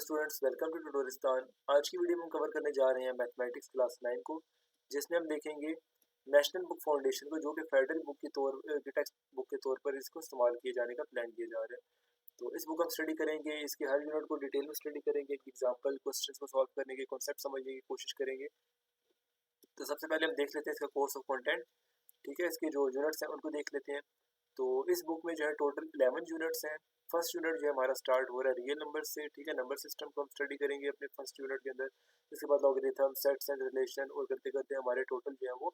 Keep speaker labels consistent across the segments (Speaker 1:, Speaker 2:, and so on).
Speaker 1: Students, welcome to ट्यूटोरिस्तान। आज की video में हम कवर करने जा रहे हैं मैथमेटिक्स क्लास 9 को, जिसमें हम देखेंगे नेशनल बुक फाउंडेशन को, जो कि फेडरल बुक के टेक्स्ट बुक के तौर पर इसको इस्तेमाल किए जाने का प्लान किया जा रहा है। तो इस बुक हम स्टडी करेंगे, इसके हर यूनिट को डिटेल में स्टडी करेंगे, एग्जाम्पल क्वेश्चन को सॉल्व करने के कॉन्सेप्ट समझने की कोशिश करेंगे। तो सबसे पहले हम देख लेते हैं इसका कोर्स ऑफ कंटेंट। ठीक है, इसके जो यूनिट्स हैं उनको देख लेते हैं। तो इस बुक में जो है टोटल 11 यूनिट्स हैं। फर्स्ट यूनिट जो है हमारा स्टार्ट हो रहा है रियल नंबर से। ठीक है, नंबर सिस्टम को हम स्टडी करेंगे अपने फर्स्ट यूनिट के अंदर। इसके बाद लॉगरिथम, सेट्स एंड रिलेशन, और करते करते हमारे टोटल जो है वो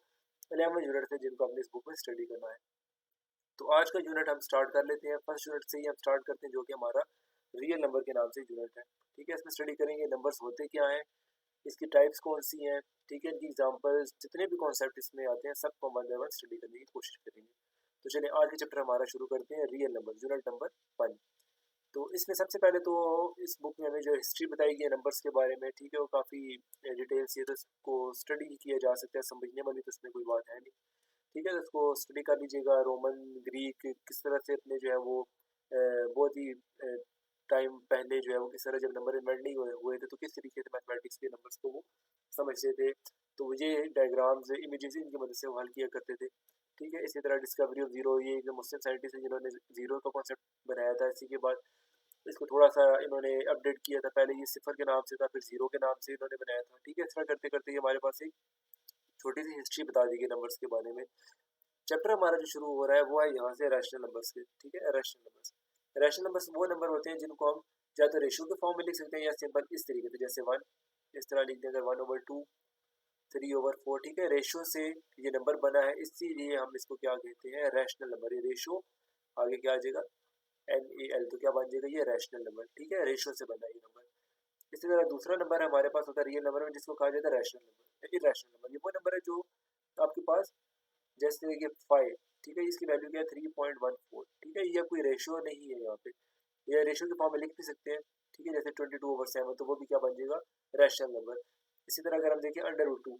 Speaker 1: 11 यूनिट थे जिनको हमने इस बुक में स्टडी करना है। तो आज का यूनिट हम स्टार्ट कर लेते हैं। फर्स्ट यूनिट से ही हम स्टार्ट करते हैं, जो कि हमारा रियल नंबर के नाम से यूनिट है। ठीक है, इसमें स्टडी करेंगे नंबर्स होते क्या हैं, इसकी टाइप्स कौन सी हैं। ठीक है, इनकी एग्जांपल्स, जितने भी कॉन्सेप्ट इसमें आते हैं सबको वन बाय वन स्टडी करने की कोशिश करेंगे। तो चलिए आज के चैप्टर हमारा शुरू करते हैं, रियल नंबर, यूनिट नंबर 1। तो इसमें सबसे पहले तो इस बुक में हमें जो हिस्ट्री बताई गई है नंबर्स के बारे में, ठीक है, वो काफ़ी डिटेल्स है, तो इसको स्टडी किया जा सकता है, समझने वाली तो इसमें कोई बात है नहीं। ठीक है, तो इसको स्टडी कर लीजिएगा। रोमन, ग्रीक किस तरह से अपने जो है वो बहुत ही टाइम पहले जो है वो किस तरह जब नंबर इन्वेंट नहीं हुए थे तो किस तरीके से मैथमेटिक्स के नंबर्स को वो समझते थे। तो ये डायग्राम्स, इमेजेस इनकी मदद से वो हल किया करते थे। ठीक है, इसी तरह डिस्कवरी ऑफ जीरो, ये एक मुस्लिम साइंटिस्ट है जिन्होंने जीरो का कॉन्सेप्ट बनाया था। इसी के बाद इसको थोड़ा सा इन्होंने अपडेट किया था, पहले ये सिफर के नाम से था, फिर जीरो के नाम से इन्होंने बनाया था। ठीक है, इस तरह करते करते हमारे पास एक छोटी सी हिस्ट्री बता दी गई नंबर्स के बारे में। चैप्टर हमारा जो शुरू हो रहा है वो है यहाँ से रैशनल नंबर्स के। ठीक है, रैशनल नंबर्स, रैशनल नंबर्स वो नंबर होते हैं जिनको हम या तो रेशियो के फॉर्म में लिख सकते हैं या सिंपल इस तरीके से, जैसे 1 इस तरह लिख देंगे, 1/2, 3/4। ठीक है, रेशियो से ये नंबर बना है, इसीलिए हम इसको क्या कहते हैं, रैशनल नंबर। ये रेशियो आगे क्या आ जाएगा, NaL, तो क्या बन जाएगा, ये रैशनल नंबर। ठीक है, रेशियो से बना ये नंबर। इसी तरह दूसरा नंबर हमारे पास होता है रियल नंबर में, जिसको कहा जाता है रैशनल नंबर, इरैशनल नंबर। ये वो नंबर है जो आपके पास, जैसे कि 5, ठीक है, इसकी वैल्यू क्या है, 3.14। ठीक है, ये कोई रेशियो नहीं है यहाँ पे, ये रेशियो के फॉर्म में लिख भी सकते हैं। ठीक है, जैसे 22/7, तो वो भी क्या बन जाएगा, रैशनल नंबर। इसी तरह अगर हम देखें √2,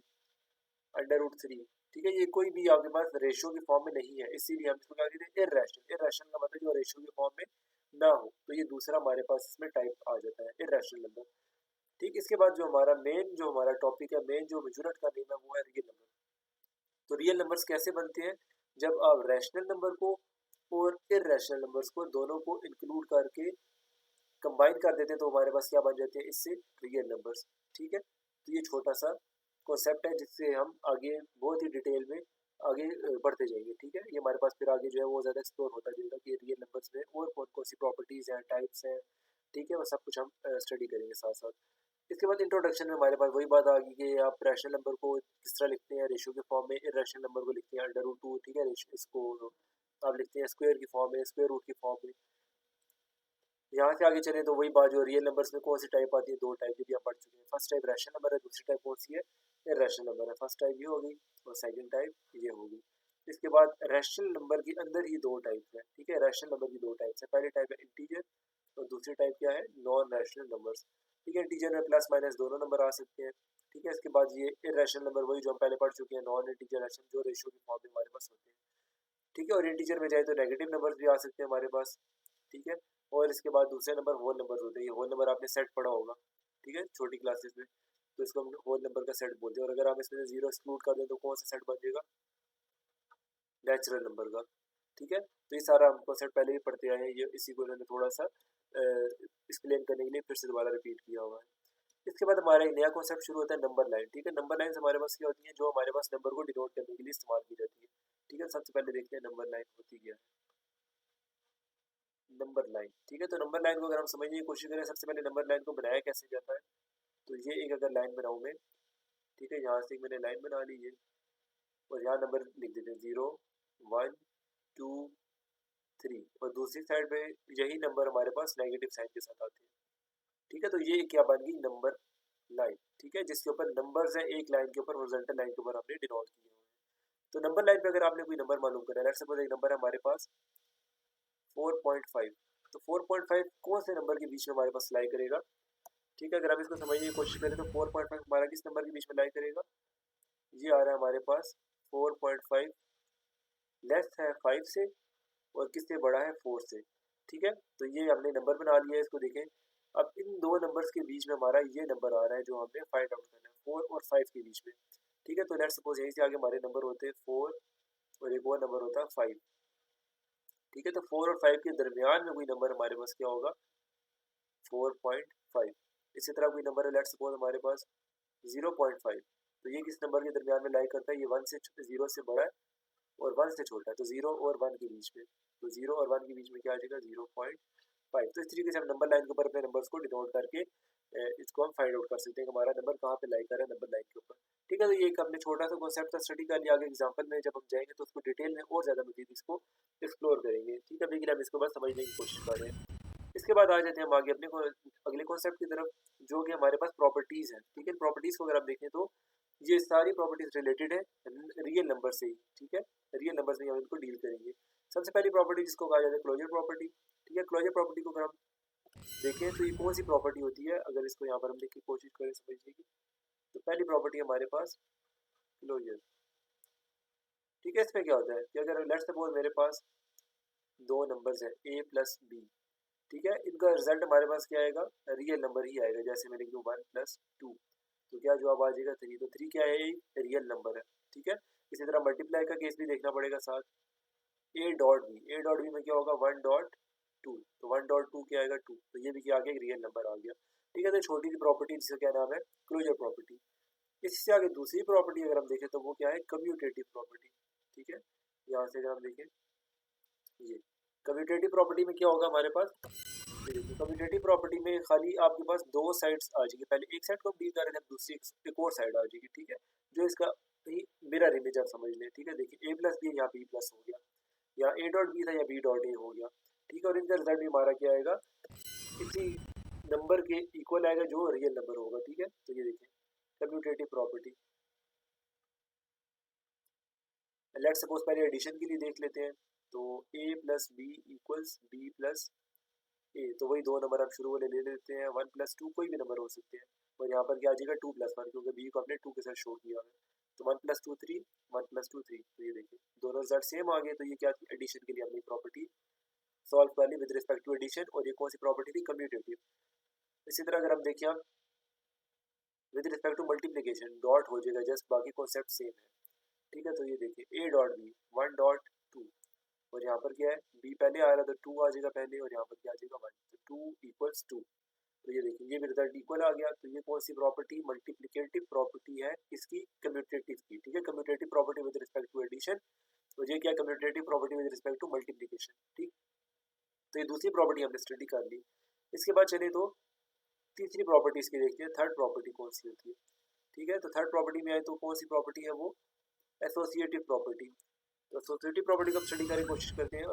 Speaker 1: √3, ठीक है, ये कोई भी आपके पास रेशियो के फॉर्म में नहीं है, इसीलिए हम इसको क्या कहते हैं, इरैशनल। इरैशनल का मतलब जो रेशियो के फॉर्म में ना हो, तो ये दूसरा हमारे पास इसमें टाइप आ जाता है, इरैशनल नंबर। ठीक, इसके बाद जो हमारा मेन जो हमारा टॉपिक है, मेन जो यूनिट का नेम है वो है रियल नंबर। तो रियल नंबर्स कैसे बनते हैं, जब आप रैशनल नंबर को और इरैशनल नंबर्स को दोनों को इंक्लूड करके कंबाइन कर देते हैं, तो हमारे पास क्या बन जाते हैं, इससे रियल नंबर्स। ठीक है, तो ये छोटा सा कॉन्सेप्ट है जिससे हम आगे बहुत ही डिटेल में आगे बढ़ते जाएंगे। ठीक है, ये हमारे पास फिर आगे जो है वो ज़्यादा एक्सप्लोर होता जाएगा कि रियल नंबर्स में और कौन कौन सी प्रॉपर्टीज़ हैं, टाइप्स हैं। ठीक है, वो सब कुछ हम स्टडी करेंगे साथ साथ। इसके बाद इंट्रोडक्शन में हमारे पास वही बात आ गई कि आप रैशनल नंबर को किस तरह लिखते हैं, रेशियो के फॉर्म में, इरैशनल नंबर को लिखते हैं √2। ठीक है, इसको आप लिखते हैं स्क्वायर की फॉर्म में, स्क्वायर रूट की फॉर्म में। यहाँ से आगे चले तो वही बात, जो रियल नंबर्स में कौन सी टाइप आती है, दो टाइप भी हम पढ़ चुके हैं। फर्स्ट टाइप रैशनल नंबर है, दूसरी टाइप कौन सी है, इरैशनल नंबर है। फर्स्ट टाइप ये होगी और सेकंड टाइप ये होगी। इसके बाद रैशनल नंबर के अंदर ही दो टाइप है। ठीक है, रैशनल नंबर की दो टाइप्स है, पहली टाइप है इंटीजर और दूसरी टाइप क्या है, नॉन रैशनल नंबर्स। ठीक है, इंटीजर में प्लस माइनस दोनों नंबर आ सकते हैं। ठीक है, इसके बाद ये इरैशनल नंबर वही जो हम पहले पढ़ चुके हैं, नॉन इंटीजर रैशनल, जो रेशियो की फॉर्म में हमारे पास होते हैं। ठीक है, और इंटीजर में जाए तो नेगेटिव नंबर्स भी आ सकते हैं हमारे पास। ठीक है, और इसके बाद दूसरे नंबर होल नंबर होते हैं। ये होल नंबर आपने सेट पढ़ा होगा, ठीक है, छोटी क्लासेस में, तो इसको हम होल नंबर का सेट बोलते हैं। और अगर हम इसमें से जीरो एक्सक्लूड कर दें तो कौन सा सेट बन जाएगा, नेचुरल नंबर का। ठीक है, तो ये सारा हम कॉन्सेप्ट पहले ही पढ़ते आए हैं, ये इसी को इन्होंने थोड़ा सा एक्सप्लेन करने के लिए फिर से दोबारा रिपीट किया हुआ है। इसके बाद हमारा एक नया कॉन्सेप्ट शुरू होता है, नंबर लाइन। ठीक है, नंबर लाइन हमारे पास क्या होती है, जो हमारे पास नंबर को डिनोट करने के लिए इस्तेमाल की जाती है। ठीक है, सबसे पहले देखते हैं नंबर लाइन होती क्या है, नंबर लाइन। ठीक है, तो नंबर लाइन को अगर हम समझने की कोशिश करें, सबसे पहले नंबर लाइन को बनाया कैसे जाता है, तो ये एक अगर लाइन बनाऊँ मैं, ठीक है, यहाँ से मैंने लाइन बना ली है और यहाँ नंबर लिख देते हैं 0, 1, 2, 3, और दूसरी साइड पे यही नंबर हमारे पास नेगेटिव साइन के साथ आते हैं। ठीक है, तो ये क्या बन गई, नंबर लाइन। ठीक है, जिसके ऊपर नंबर्स हैं, एक लाइन के ऊपर, हॉरिजॉन्टल लाइन के ऊपर हमने डिनोट किए हुए हैं। तो नंबर लाइन पे अगर आपने कोई नंबर मालूम करना है, लेट्स सपोज एक नंबर है हमारे पास 4.5, तो 4.5 कौन से नंबर के बीच में हमारे पास लाई करेगा। ठीक है, अगर हम इसको समझने की कोशिश करें तो 4.5 हमारा किस नंबर के बीच में लाई करेगा, ये आ रहा है हमारे पास 4.5 लेस है 5 से और किससे बड़ा है, 4 से। ठीक है, तो ये हमने नंबर बना लिया है, इसको देखें अब इन दो नंबर्स के बीच में हमारा ये नंबर आ रहा है जो हमें फाइंड आउट करना है, 4 और 5 के बीच में। ठीक है, तो लेट्स सपोज यहीं से आगे हमारे नंबर होते हैं 4 और एक और नंबर होता है 5। ठीक है, तो 4 और 5 के दरमियान में कोई नंबर हमारे पास क्या होगा, 4.5। इसी तरह कोई नंबर है, लेट्स सपोज हमारे पास 0.5, तो ये किस नंबर के दरमियान में लाई करता है, ये 1 से 0 से बड़ा है और 1 से छोटा है, तो 0 और 1 के बीच में, तो 0 और 1 के बीच में क्या आ जाएगा, 0.5। तो इस तरीके से हम नंबर लाइन के ऊपर अपने नंबर्स को डिनोट करके इसको हम फाइंड आउट कर सकते हैं कि हमारा नंबर कहाँ पे लाई कर रहा है नंबर लाइन के ऊपर। ठीक है, तो ये एक हमने छोटा सा कॉन्सेप्ट का स्टडी कर लिया। आगे एग्जाम्पल में जब हम जाएंगे तो उसको डिटेल में और ज़्यादा मजीद इसको एक्सप्लोर करेंगे। ठीक है, अभी के लिए हम इसको बस समझने की कोशिश कर रहे हैं। इसके बाद आ जाते हैं हम आगे अपने अगले कॉन्सेप्ट की तरफ, जो कि हमारे पास प्रॉपर्टीज़ हैं। ठीक है, प्रॉपर्टीज़ को अगर आप देखें तो ये सारी प्रॉपर्टीज़ रिलेटेड है रियल नंबर से ही। ठीक है, रियल नंबर से ही हम इनको डील करेंगे। सबसे पहली प्रॉपर्टी जिसको कहा जाता है क्लोजर प्रॉपर्टी। ठीक है, क्लोजर प्रॉपर्टी को अगर हम देखें तो ये कौन सी प्रॉपर्टी होती है, अगर इसको यहाँ पर हम देखने की कोशिश करें समझने की, तो पहली प्रॉपर्टी हमारे पास क्लोजर। ठीक है, इसमें क्या होता है कि अगर लेट्स सपोज मेरे पास दो नंबर्स हैं a प्लस बी। ठीक है, इनका रिजल्ट हमारे पास क्या आएगा, रियल नंबर ही आएगा। जैसे मैं लिख दूँ 1+2, तो क्या जवाब आ जाएगा 3। तो 3 क्या है, रियल नंबर है। ठीक है, इसी तरह मल्टीप्लाई का केस भी देखना पड़ेगा साथ। ए डॉट बी में क्या होगा, 1.2, तो 1.2 क्या आएगा 2, तो ये भी क्या आ गया, रियल नंबर आ गया। ठीक है, तो छोटी सी प्रॉपर्टी जिसका क्या नाम है, क्लोजर प्रॉपर्टी। इससे आगे दूसरी प्रॉपर्टी अगर हम देखें तो वो क्या है, कम्यूटेटिव प्रॉपर्टी। ठीक है, यहाँ से अगर हम देखें ये कम्यूटेटिव प्रॉपर्टी में क्या होगा हमारे पास, देखिए कम्यूटेटिव प्रॉपर्टी में खाली आपके पास दो साइड्स आ जाएगी। पहले एक साइड को हम डील कर रहे थे, दूसरी एक और साइड आ जाएगी। ठीक है, जो इसका मिरर इमेज आप समझ लें। ठीक है, देखिए a प्लस बी यहाँ बी प्लस हो गया, या a डॉट बी था या b डॉट a हो गया। ठीक है, और इनका रिजल्ट भी हमारा क्या आएगा, किसी नंबर के इक्वल आएगा जो रियल नंबर होगा। ठीक है, तो ये देखिए कम्यूटेटिव प्रॉपर्टी। लेट्स सपोज पहले एडिशन के लिए देख लेते हैं, तो a plus B equals b plus A, तो वही दो नंबर हम शुरू वाले ले लेते हैं, 1+2 कोई भी नंबर हो सकते हैं, और यहाँ पर क्या आ जाएगा 2+1, क्योंकि बी को हमने 2 के साथ शो किया है। तो 1+2 3, 1+2 3, तो ये देखिए दोनों रिजल्ट सेम आ गए। तो ये क्या थी, एडिशन के लिए हमने प्रॉपर्टी सॉल्व कर ली विद रिस्पेक्ट टू एडिशन, और ये कौन सी प्रॉपर्टी थी, कम्यूटेटिव। इसी तरह अगर हम देखें हम with respect to multiplication, dot हो जाएगा जस्ट, बाकी कॉन्सेप्ट सेम है। ठीक है, तो ये देखिए a डॉट बी 1.2, और यहाँ पर क्या है, b पहले आ रहा था, 2 आ जाएगा पहले, और यहाँ पर क्या आ जाएगा 1, तो 2 = 2। तो ये देखिए ये भी रिजल्ट इक्वल आ गया। तो ये कौन सी प्रॉपर्टी, मल्टीप्लिकेटिव प्रॉपर्टी है इसकी, कम्यूटेटिव की। ठीक है, commutative property with respect to addition, तो ये क्या, commutative property with respect to multiplication. ठीक, तो ये दूसरी प्रॉपर्टी हमने स्टडी कर ली। इसके बाद चले तो तीसरी प्रॉपर्टी इसकी देखते हैं, थर्ड प्रॉपर्टी कौन सी होती है। ठीक है, तो थर्ड प्रॉपर्टी में आए तो कौन सी प्रॉपर्टी है वो, एसोसिएटिव प्रॉपर्टी। तो एसोसिएटिव प्रॉपर्टी को हम स्टडी करने की कोशिश करते हैं।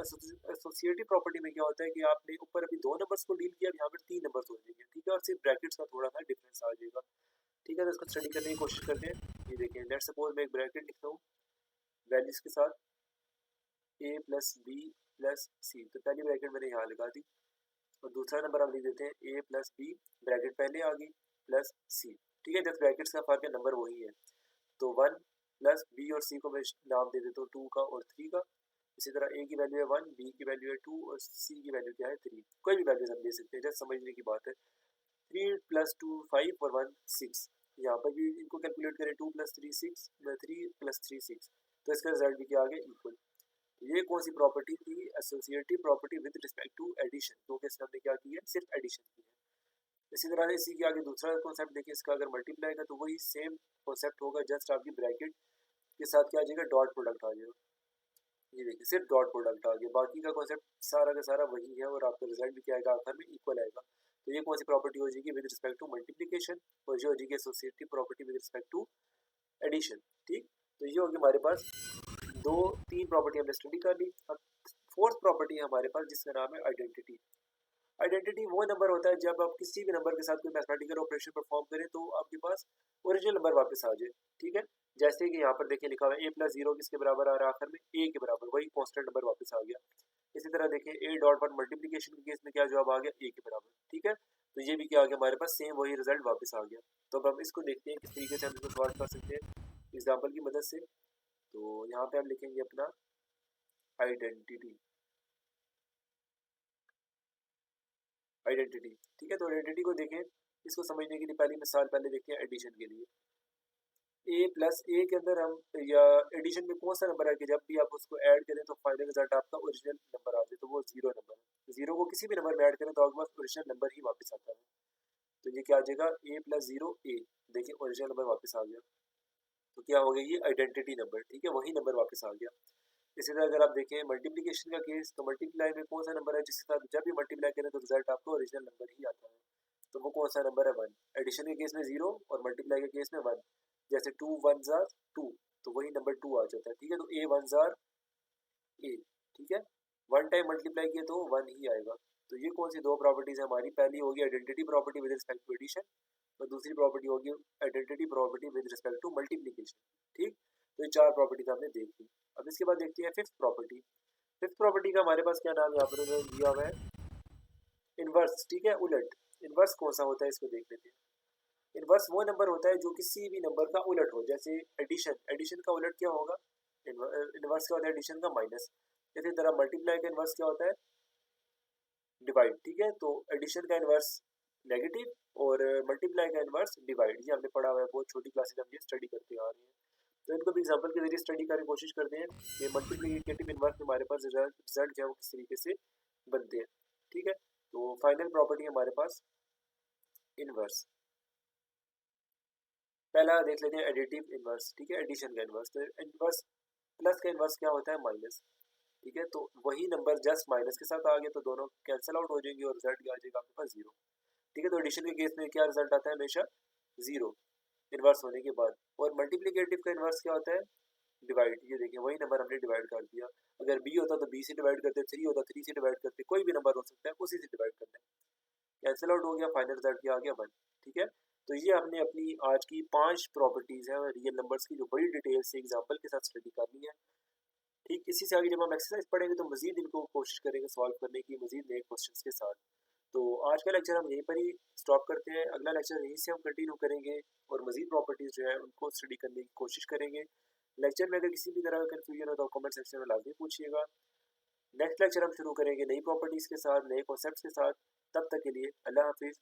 Speaker 1: एसोसिएटिव प्रॉपर्टी में क्या होता है कि आपने ऊपर अभी दो नंबर्स को डील किया, यहाँ पर तीन नंबर्स हो जाएंगे। ठीक है, और सिर्फ ब्रैकेट्स का थोड़ा सा डिफरेंस आ जाएगा। ठीक है, तो इसको स्टडी करने की कोशिश करते हैं। ये देखिए लेट्स सपोज मैं एक ब्रैकेट लिखता हूँ वैल्यूज के साथ, a प्लस बी प्लस सी, तो पहली ब्रैकेट मैंने यहाँ लगा दी, और दूसरा नंबर हम लिख देते हैं a प्लस बी, ब्रैकेट पहले आ गई, प्लस सी। ठीक है, जब ब्रैकेट्स का फर्क है, नंबर वही है, तो 1 प्लस बी और सी को मैं नाम दे देता हूँ 2 का और 3 का। इसी तरह a की वैल्यू है 1, b की वैल्यू है 2, और c की वैल्यू क्या है 3। कोई भी वैल्यूज हम दे सकते हैं, जस्ट समझने की बात है। 3 प्लस 2 5 और 1 6, यहाँ पर भी इनको कैलकुलेट करें, 2 प्लस 3 6, 3 प्लस 3 6, तो इसका रिजल्ट भी क्या आ गया, इक्वल। ये कौन सी प्रॉपर्टी थी, associative property with respect to addition, क्योंकि इसमें हमने क्या की है, सिर्फ एडिशन की है। इसी तरह इसी के आगे दूसरा कॉन्सेप्ट देखिए, इसका अगर मल्टीप्लाई का तो वही सेम कॉन्सेप्ट होगा, जस्ट आपकी ब्रैकेट के साथ क्या आ जाएगा, डॉट प्रोडक्ट आ जाएगा। ये देखिए सिर्फ डॉट प्रोडक्ट आ गया, बाकी का कॉन्सेप्ट सारा का सारा वही है, और आपका रिजल्ट भी क्या आएगा, आखिर में इक्वल आएगा। तो ये कौन सी प्रॉपर्टी हो जाएगी, विद रिस्पेक्ट टू मल्टीप्लिकेशन, और जो हो जाएगी associative property with respect to addition. ठीक, तो ये होगी हमारे पास दो तीन प्रॉपर्टी हमने स्टडी कर ली। अब फोर्थ प्रॉपर्टी है हमारे पास जिसका नाम है आइडेंटिटी। आइडेंटिटी वो नंबर होता है जब आप किसी भी नंबर के साथ कोई मैथमेटिकल ऑपरेशन परफॉर्म करें तो आपके पास ओरिजिनल नंबर वापस आ जाए। ठीक है, जैसे कि यहाँ पर देखिए लिखा हुआ है a प्लस 0 किसके बराबर आ रहा है, आखिर में a के बराबर, वही कॉन्स्टेंट नंबर वापस आ गया। इसी तरह देखिए a.1 मल्टीप्लीकेशन के केस में क्या जवाब आ गया, a के बराबर। ठीक है, तो ये भी क्या आ गया हमारे पास, सेम वही रिजल्ट वापस आ गया। तो अब हम इसको देखते हैं किस तरीके से हम इसको सॉल्व कर सकते हैं एग्जाम्पल की मदद से। तो यहाँ पे हम लिखेंगे अपना आइडेंटिटी। आइडेंटिटी। ठीक है, तो आइडेंटिटी को देखें, इसको समझने के लिए पहली मिसाल पहले देखते हैं एडिशन के लिए। ए प्लस ए के अंदर हम या एडिशन में कौन सा नंबर है कि जब भी आप उसको ऐड करें तो फाइनल रिजल्ट आपका ओरिजिनल नंबर आ जाए, तो वो जीरो नंबर है। जीरो को किसी भी नंबर में ऐड करें तो आपके पास ओरिजिनल नंबर ही वापस आता है। तो ये क्या आ जाएगा, ए प्लस जीरो ए, देखिए ओरिजिनल नंबर वापस आ गया। तो क्या हो गया, ये आइडेंटिटी नंबर। ठीक है, वही नंबर वापस आ गया। इसी तरह अगर आप देखें मल्टीप्लिकेशन का केस, तो मल्टीप्लाई में कौन सा नंबर है जिसके साथ जब भी मल्टीप्लाई करें तो रिजल्ट आपको ओरिजिनल नंबर ही आता है, तो वो कौन सा नंबर है, वन। एडिशन के केस में जीरो और मल्टीप्लाई के केस में वन। जैसे टू वन जार टू, तो वही नंबर टू आ जाता है। ठीक है, तो ए वन जार ए। ठीक है, वन टाइम मल्टीप्लाई किया तो वन ही आएगा। तो ये कौन सी दो प्रॉपर्टीज है हमारी, पहली होगी identity property with respect to addition, और दूसरी प्रॉपर्टी होगी identity property with respect to multiplication. ठीक, तो ये चार प्रॉपर्टीज हमने देख ली। अब इसके बाद देखते हैं फिफ्थ प्रॉपर्टी। फिफ्थ प्रॉपर्टी का हमारे पास क्या नाम यहाँ पर दिया हुआ है, इनवर्स। ठीक है, उलट। इनवर्स कौन सा होता है इसको देख लेते हैं। इनवर्स वो नंबर होता है जो किसी भी नंबर का उलट हो, जैसे एडिशन, एडिशन का उलट क्या होगा, इनवर्स क्या होता है एडिशन का, माइनस। इसी तरह मल्टीप्लाई का इनवर्स क्या होता है, डिवाइड। ठीक है, तो एडिशन का इनवर्स नेगेटिव और मल्टीप्लाई का इनवर्स डिवाइड, ये हमने पढ़ा हुआ है, बहुत छोटी क्लासेस हम ये स्टडी करते आ रहे हैं। तो इनको भी एग्जांपल के जरिए स्टडी करने की कोशिश करते हैं कि मल्टीप्लिकेटिव इनवर्स में हमारे पास रिजल्ट जो है वो किस तरीके से बनते हैं। ठीक है, तो फाइनल प्रॉपर्टी हमारे पास इनवर्स। पहला देख लेते हैं एडिटिव इनवर्स। ठीक है, एडिशन का इनवर्स, तो इनवर्स प्लस का इनवर्स क्या होता है, माइनस। ठीक है, तो वही नंबर जस्ट माइनस के साथ आ गया तो दोनों कैंसिल आउट हो जाएंगे और रिजल्ट क्या आ जाएगा आपके पास, जीरो। ठीक है, तो एडिशन के केस में क्या रिजल्ट आता है, हमेशा जीरो इनवर्स होने के बाद। और मल्टीप्लिकेटिव का इनवर्स क्या होता है, डिवाइड। ये देखिए वही नंबर हमने डिवाइड कर दिया, अगर बी होता तो बी से डिवाइड करते, थ्री होता थ्री से डिवाइड करते, कोई भी नंबर हो सकता है उसी से डिवाइड करते, कैंसिल आउट हो गया, फाइनल रिजल्ट क्या आ गया, वन। ठीक है, तो ये हमने अपनी आज की 5 प्रॉपर्टीज है रियल नंबर्स की जो बड़ी डिटेल से एग्जांपल के साथ स्टडी करनी है। ठीक, इसी से आगे जब हम एक्सरसाइज पढ़ेंगे तो मजीद इनको कोशिश करेंगे सॉल्व करने की, मजीद नए क्वेश्चंस के साथ। तो आज का लेक्चर हम यहीं पर ही स्टॉप करते हैं, अगला लेक्चर यहीं से हम कंटिन्यू करेंगे और मजीद प्रॉपर्टीज जो है उनको स्टडी करने की कोशिश करेंगे। लेक्चर में अगर किसी भी तरह का कन्फ्यूजन हो तो कमेंट सेक्शन में लाजमी पूछिएगा। नेक्स्ट लेक्चर हम शुरू करेंगे नई प्रॉपर्टीज़ के साथ, नए कॉन्सेप्ट्स के साथ। तब तक के लिए अल्लाह हाफिज़।